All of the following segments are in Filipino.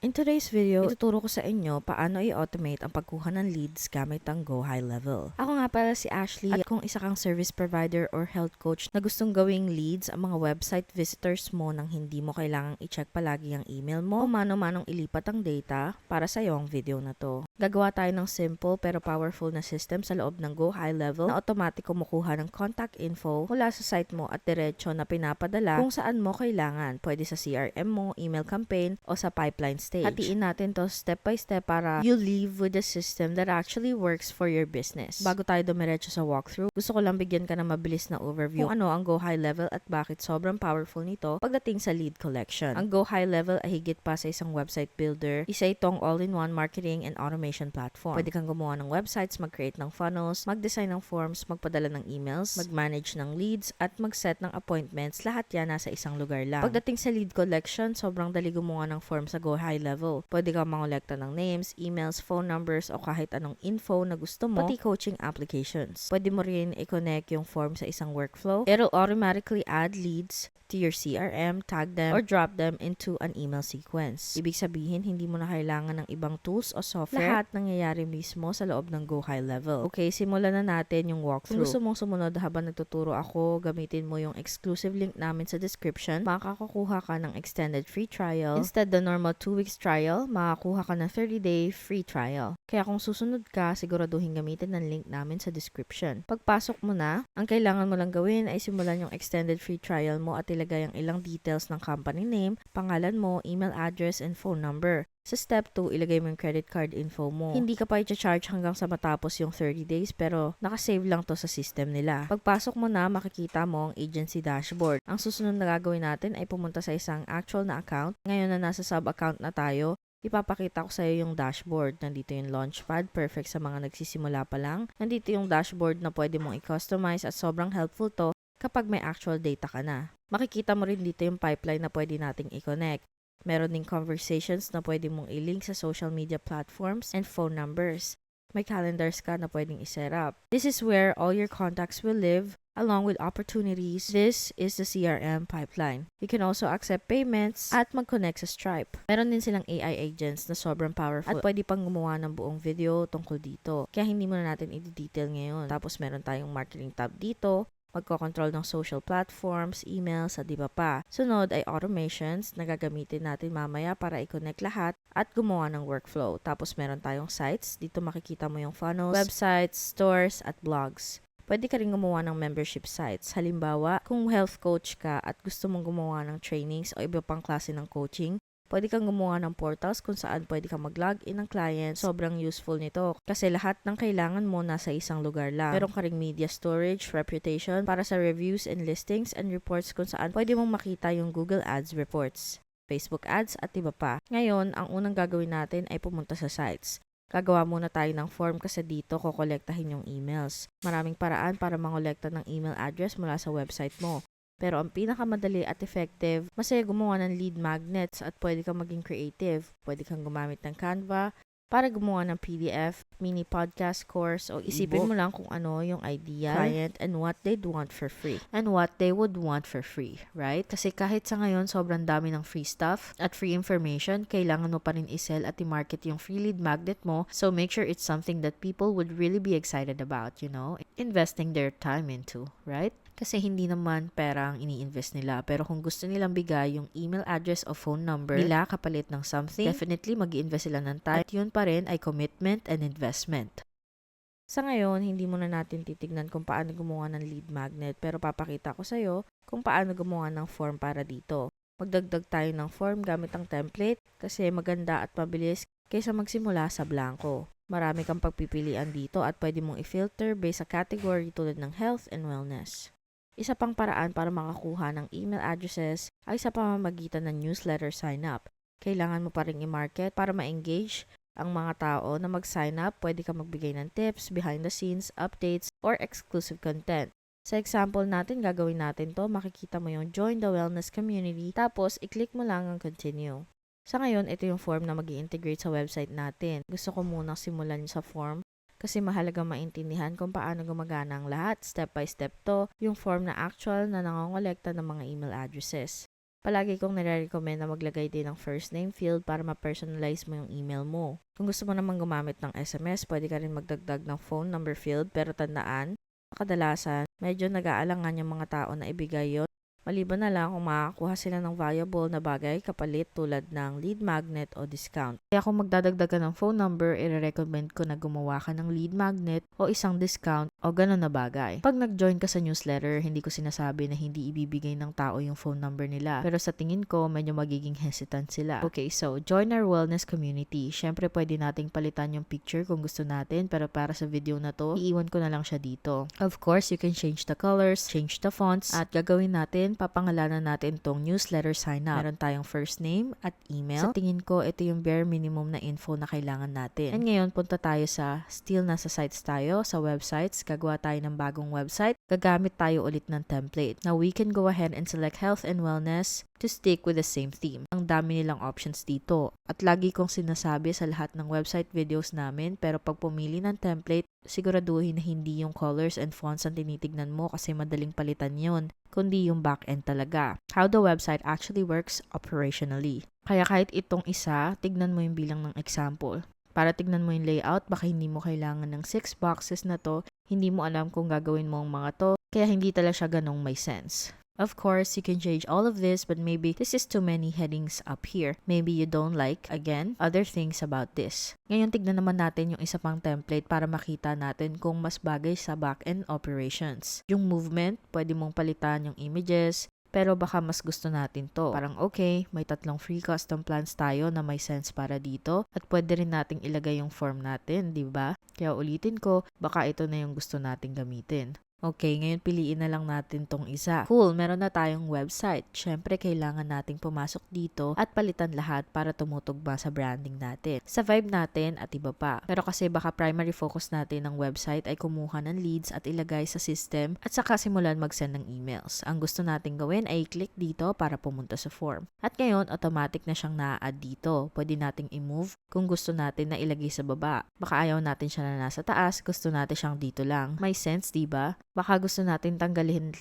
In today's video, ituturo ko sa inyo paano i-automate ang pagkuha ng leads gamit ang Go High Level. Ako nga pala si Ashley at kung isa kang service provider or health coach na gustong gawing leads ang mga website visitors mo nang hindi mo kailangang i-check palagi ang email mo o mano-manong ilipat ang data, para sa iyo ang video na to. Gagawa tayo ng simple pero powerful na system sa loob ng Go High Level na automatic kumukuha ng contact info mula sa site mo at diretso na pinapadala kung saan mo kailangan. Pwede sa CRM mo, email campaign o sa pipeline stage. Hatiin natin to step by step para you leave with a system that actually works for your business. Bago tayo dumiretso sa walkthrough, gusto ko lang bigyan ka ng mabilis na overview kung ano ang Go High Level at bakit sobrang powerful nito pagdating sa lead collection. Ang Go High Level ay higit pa sa isang website builder. Isa itong all-in-one marketing and automation platform. Pwede kang gumawa ng websites, mag-create ng funnels, mag-design ng forms, magpadala ng emails, mag-manage ng leads, at mag-set ng appointments. Lahat yan nasa isang lugar lang. Pagdating sa lead collection, sobrang dali gumawa ng form sa Go High Level. Pwede kang mangolekta ng names, emails, phone numbers, o kahit anong info na gusto mo, pati coaching applications. Pwede mo rin i-connect yung form sa isang workflow. It'll automatically add leads to your CRM, tag them, or drop them into an email sequence. Ibig sabihin, hindi mo na kailangan ng ibang tools o software. Lahat nangyayari mismo sa loob ng Go High Level. Okay, simulan na natin yung walkthrough. Kung gusto mong sumunod habang nagtuturo ako, gamitin mo yung exclusive link namin sa description. Makakakuha ka ng extended free trial. Instead the normal 2 weeks trial, makakuha ka ng 30-day free trial. Kaya kung susunod ka, siguraduhin gamitin ng link namin sa description. Pagpasok mo na, ang kailangan mo lang gawin ay simulan yung extended free trial mo at ilagay ang ilang details ng company name, pangalan mo, email address, and phone number. Sa step 2, ilagay mo yung credit card info mo. Hindi ka pa i-charge hanggang sa matapos yung 30 days pero nakasave lang to sa system nila. Pagpasok mo na, makikita mo ang agency dashboard. Ang susunod na gagawin natin ay pumunta sa isang actual na account. Ngayon na nasa sub-account na tayo, ipapakita ko sa iyo yung dashboard. Nandito yung launchpad, perfect sa mga nagsisimula pa lang. Nandito yung dashboard na pwede mong i-customize at sobrang helpful to kapag may actual data ka na. Makikita mo rin dito yung pipeline na pwede nating i-connect. Meron ding conversations na pwede mong i-link sa social media platforms and phone numbers. May calendars ka na pwedeng i-set up. This is where all your contacts will live, along with opportunities. This is the CRM pipeline. You can also accept payments at mag-connect sa Stripe. Meron din silang AI agents na sobrang powerful at pwede pang gumawa ng buong video tungkol dito. Kaya hindi muna natin i-detail ngayon. Tapos meron tayong marketing tab dito, magkocontrol ng social platforms, emails, at iba pa. Sunod ay automations na gagamitin natin mamaya para i-connect lahat at gumawa ng workflow. Tapos meron tayong sites. Dito makikita mo yung funnels, websites, stores, at blogs. Pwede ka rin gumawa ng membership sites. Halimbawa, kung health coach ka at gusto mong gumawa ng trainings o iba pang klase ng coaching, pwede kang gumawa ng portals kung saan pwede kang mag-login ng clients. Sobrang useful nito kasi lahat ng kailangan mo nasa isang lugar lang. Meron ka ring media storage, reputation para sa reviews and listings, and reports kung saan pwede mong makita yung Google Ads reports, Facebook ads, at iba pa. Ngayon, ang unang gagawin natin ay pumunta sa sites. Gagawa muna tayo ng form kasi dito kokolektahin yung emails. Maraming paraan para mangolekta ng email address mula sa website mo. Pero ang pinakamadali at effective, masaya gumawa ng lead magnets at pwede kang maging creative. Pwede kang gumamit ng Canva para gumawa ng PDF, mini podcast course, o isipin mo lang kung ano yung idea, client, and what they'd want for free. And what they would want for free, right? Kasi kahit sa ngayon, sobrang dami ng free stuff at free information, kailangan mo pa rin i-sell at i-market yung free lead magnet mo. So make sure it's something that people would really be excited about, investing their time into, right? Kasi hindi naman pera ang ini-invest nila. Pero kung gusto nilang bigay yung email address o phone number nila kapalit ng something, definitely mag-i-invest sila ng time. At yun pa rin ay commitment and investment. Sa ngayon, hindi muna natin titignan kung paano gumawa ng lead magnet, pero papakita ko sa'yo kung paano gumawa ng form para dito. Magdagdag tayo ng form gamit ang template kasi maganda at mabilis kaysa magsimula sa blanco. Marami kang pagpipilian dito at pwede mong i-filter based sa category tulad ng health and wellness. Isa pang paraan para makakuha ng email addresses ay sa pamamagitan ng newsletter sign-up. Kailangan mo pa rin i-market para ma-engage ang mga tao na mag-sign up. Pwede ka magbigay ng tips, behind the scenes, updates, or exclusive content. Sa example natin, gagawin natin to. Makikita mo yung join the wellness community, tapos i-click mo lang ang continue. Sa ngayon, ito yung form na mag-i-integrate sa website natin. Gusto ko munang simulan sa form kasi mahalagang maintindihan kung paano gumagana ang lahat. Step by step to, yung form na actual na nangongolekta ng mga email addresses. Palagi kong nire-recommend na maglagay din ng first name field para ma-personalize mo yung email mo. Kung gusto mo naman gumamit ng SMS, pwede ka rin magdagdag ng phone number field, pero tandaan, kadalasan, medyo nag-aalangan yung mga tao na ibigay yon. Maliban na lang kung makakakuha sila ng valuable na bagay kapalit tulad ng lead magnet o discount. Kaya kung magdadagdag ka ng phone number, i-recommend ko na gumawa ka ng lead magnet o isang discount o ganun na bagay. Pag nag-join ka sa newsletter, hindi ko sinasabi na hindi ibibigay ng tao yung phone number nila. Pero sa tingin ko, medyo magiging hesitant sila. Okay, so join our wellness community. Syempre, pwede nating palitan yung picture kung gusto natin, pero para sa video na to, iiwan ko na lang siya dito. Of course, you can change the colors, change the fonts, at gagawin natin, papangalanan natin tong newsletter sign up. Meron tayong first name at email. Sa tingin ko, ito yung bare minimum na info na kailangan natin. And ngayon, punta tayo still nasa sites tayo, sa websites. Gagawa tayo ng bagong website. Gagamit tayo ulit ng template. Now, we can go ahead and select health and wellness to stick with the same theme. Ang dami nilang options dito. At lagi kong sinasabi sa lahat ng website videos namin, pero pag pumili ng template, siguraduhin na hindi yung colors and fonts ang tinitignan mo kasi madaling palitan yun, kundi yung back-end talaga. How the website actually works operationally. Kaya kahit itong isa, tignan mo yung bilang ng example. Para tignan mo yung layout, baka hindi mo kailangan ng 6 boxes na to, hindi mo alam kung gagawin mo ang mga to, kaya hindi talaga siya ganong may sense. Of course, you can change all of this, but maybe this is too many headings up here. Maybe you don't like, again, other things about this. Ngayon, tignan naman natin yung isa pang template para makita natin kung mas bagay sa back-end operations. Yung movement, pwede mong palitan yung images, pero baka mas gusto natin to. Parang okay, may 3 free custom plans tayo na may sense para dito at pwede rin nating ilagay yung form natin, di ba? Kaya ulitin ko, baka ito na yung gusto nating gamitin. Okay, ngayon piliin na lang natin tong isa. Cool, meron na tayong website. Syempre, kailangan nating pumasok dito at palitan lahat para tumutugma sa branding natin, sa vibe natin at iba pa. Pero kasi baka primary focus natin ng website ay kumuha ng leads at ilagay sa system at saka simulan mag-send ng emails. Ang gusto nating gawin ay click dito para pumunta sa form. At ngayon, automatic na siyang na-add dito. Pwede nating i-move kung gusto natin na ilagay sa baba. Baka ayaw natin siya na nasa taas, gusto natin siyang dito lang. May sense, diba? Baka gusto natin tanggalin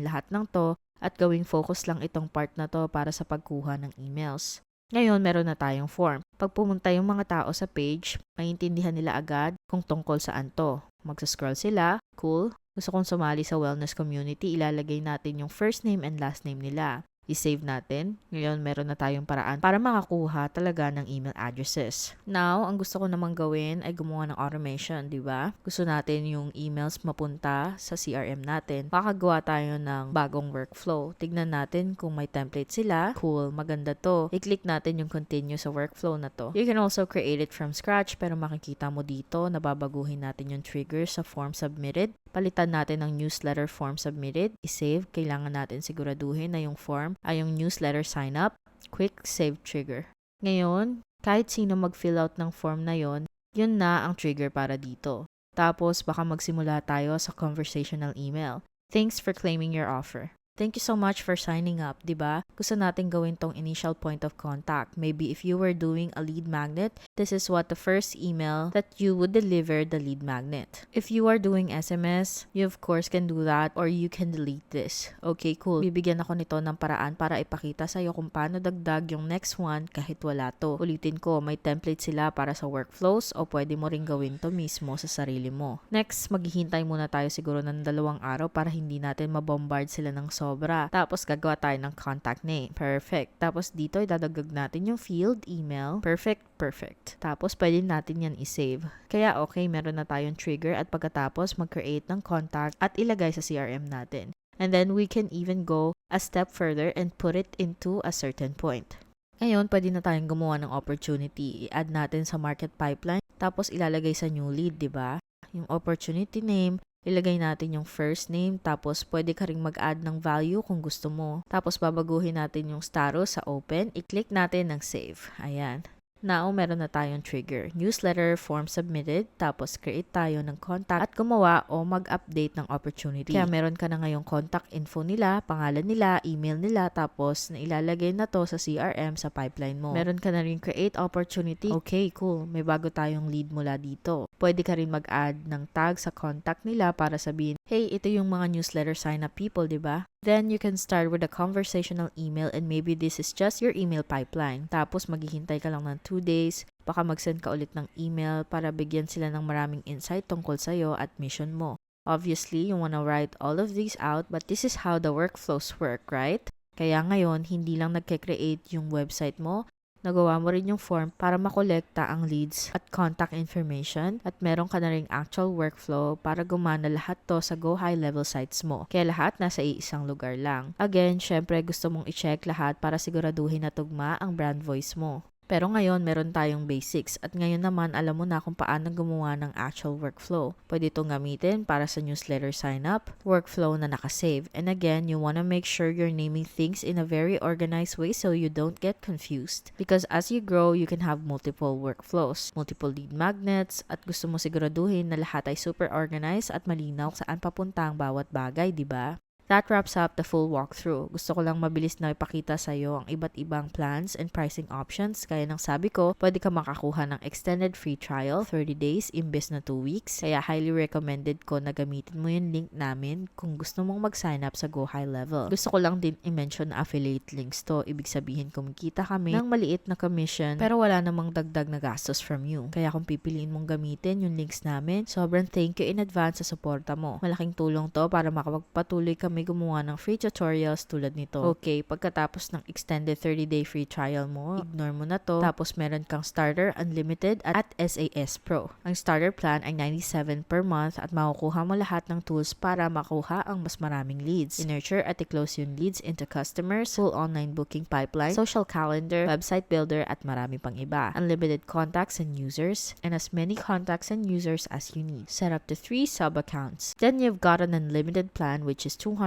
lahat ng to at gawing focus lang itong part na to para sa pagkuha ng emails. Ngayon, meron na tayong form. Pag pumunta yung mga tao sa page, maintindihan nila agad kung tungkol saan to. Magsa-scroll sila, cool. Gusto kong sumali sa wellness community, ilalagay natin yung first name and last name nila. I-save natin. Ngayon, meron na tayong paraan para makakuha talaga ng email addresses. Now, ang gusto ko namang gawin ay gumawa ng automation, di ba? Gusto natin yung emails mapunta sa CRM natin. Makagawa tayo ng bagong workflow. Tignan natin kung may template sila. Cool, maganda to. I-click natin yung continue sa workflow na to. You can also create it from scratch, pero makikita mo dito na babaguhin natin yung trigger sa form submitted. Palitan natin ng newsletter form submitted. I-save. Kailangan natin siguraduhin na yung form ay yung newsletter sign up. Quick save trigger. Ngayon, kahit sino mag-fill out ng form na yon, yun na ang trigger para dito. Tapos, baka magsimula tayo sa conversational email. Thanks for claiming your offer. Thank you so much for signing up, di ba? Gusto natin gawin tong initial point of contact. Maybe if you were doing a lead magnet, this is what the first email that you would deliver the lead magnet. If you are doing SMS, you of course can do that or you can delete this. Okay, cool. Bibigyan ako nito ng paraan para ipakita sa'yo kung paano dagdag yung next one kahit wala to. Ulitin ko, may template sila para sa workflows o pwede mo ring gawin to mismo sa sarili mo. Next, maghihintay muna tayo siguro ng 2 araw para hindi natin mabombard sila ng sobra. Tapos, gagawa tayo ng contact name. Perfect. Tapos, dito, idadagdag natin yung field, email. Perfect. Tapos, pwede natin yan i-save. Kaya, okay, meron na tayong trigger at pagkatapos, mag-create ng contact at ilagay sa CRM natin. And then, we can even go a step further and put it into a certain point. Ngayon, pwede na tayong gumawa ng opportunity. I-add natin sa market pipeline. Tapos, ilalagay sa new lead, di ba? Yung opportunity name, ilagay natin yung first name, tapos pwede ka ring mag-add ng value kung gusto mo. Tapos babaguhin natin yung status sa open, i-click natin ng save. Ayan. Now, meron na tayong trigger. Newsletter, form submitted, tapos create tayo ng contact at gumawa o mag-update ng opportunity. Kaya meron ka na ngayong contact info nila, pangalan nila, email nila, tapos ilalagay na to sa CRM sa pipeline mo. Meron ka na rin create opportunity. Okay, cool. May bago tayong lead mula dito. Pwede ka rin mag-add ng tag sa contact nila para sabihin, hey, ito yung mga newsletter sign up people, di ba? Then you can start with a conversational email and maybe this is just your email pipeline. Tapos maghihintay ka lang ng 2 days, baka mag-send ka ulit ng email para bigyan sila ng maraming insight tungkol sa'yo at mission mo. Obviously, you wanna write all of these out, but this is how the workflows work, right? Kaya ngayon, hindi lang nagke-create yung website mo, nagawa mo rin yung form para makolekta ang leads at contact information at meron ka na ring actual workflow para gumana lahat to sa Go High Level sites mo. Kaya lahat nasa iisang lugar lang. Again, syempre gusto mong i-check lahat para siguraduhin na tugma ang brand voice mo. Pero ngayon, meron tayong basics at ngayon naman alam mo na kung paano gumawa ng actual workflow. Pwede itong gamitin para sa newsletter sign-up, workflow na nakasave. And again, you wanna make sure you're naming things in a very organized way so you don't get confused. Because as you grow, you can have multiple workflows, multiple lead magnets, at gusto mo siguraduhin na lahat ay super organized at malinaw saan papunta ang bawat bagay, di ba? That wraps up the full walkthrough. Gusto ko lang mabilis na ipakita sa iyo ang iba't ibang plans and pricing options. Kaya nang sabi ko, pwede ka makakuha ng extended free trial, 30 days imbes na 2 weeks. Kaya highly recommended ko na gamitin mo yung link namin kung gusto mong mag-sign up sa Go High Level. Gusto ko lang din i-mention na affiliate links to. Ibig sabihin kumikita kami ng maliit na commission pero wala namang dagdag na gastos from you. Kaya kung pipiliin mong gamitin yung links namin, sobrang thank you in advance sa suporta mo. Malaking tulong to para makapagpatuloy kami gumawa ng free tutorials tulad nito. Okay, pagkatapos ng extended 30-day free trial mo, ignore mo na to. Tapos meron kang starter, unlimited at SAS Pro. Ang starter plan ay $97 per month at makukuha mo lahat ng tools para makuha ang mas maraming leads. I-nurture at i-close yung leads into customers, full online booking pipeline, social calendar, website builder at marami pang iba. Unlimited contacts and users, and as many contacts and users as you need. Set up to 3 sub-accounts. Then you've got an unlimited plan which is $297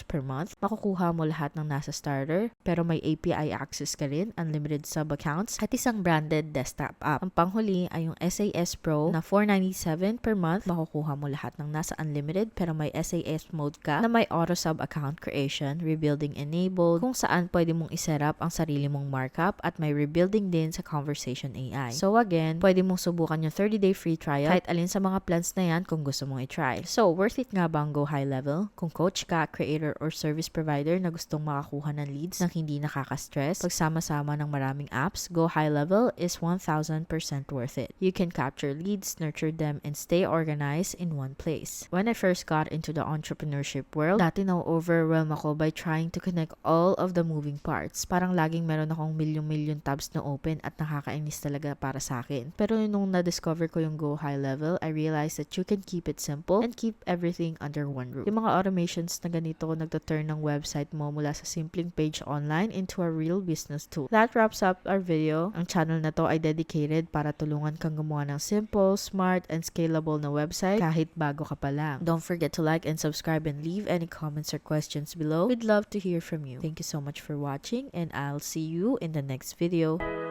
per month. Makukuha mo lahat ng nasa starter, pero may API access ka rin, unlimited sub-accounts, at isang branded desktop app. Ang panghuli ay yung SAS Pro na $497 per month. Makukuha mo lahat ng nasa unlimited, pero may SAS mode ka na may auto sub-account creation, rebuilding enabled, kung saan pwede mong iset up ang sarili mong markup at may rebuilding din sa Conversation AI. So again, pwede mong subukan yung 30-day free trial kahit alin sa mga plans na yan kung gusto mong i-try. So, worth it nga ba ang Go High Level? Kung coach ka, creator, or service provider na gustong makakuha ng leads nang hindi nakaka-stress, pagsama-sama ng maraming apps, Go High Level is 1,000% worth it. You can capture leads, nurture them, and stay organized in one place. When I first got into the entrepreneurship world, dati na-overwhelm ako by trying to connect all of the moving parts. Parang laging meron akong milyon-milyon tabs na open at nakakainis talaga para sa akin. Pero nung na-discover ko yung Go High Level, I realized that you can keep it simple and keep everything under one roof. Yung mga automations na ganito nagto-turn ng website mo mula sa simpleng page online into a real business tool. That wraps up our video. Ang channel na to ay dedicated para tulungan kang gumawa ng simple, smart, and scalable na website kahit bago ka pa lang. Don't forget to like and subscribe and leave any comments or questions below. We'd love to hear from you. Thank you so much for watching and I'll see you in the next video.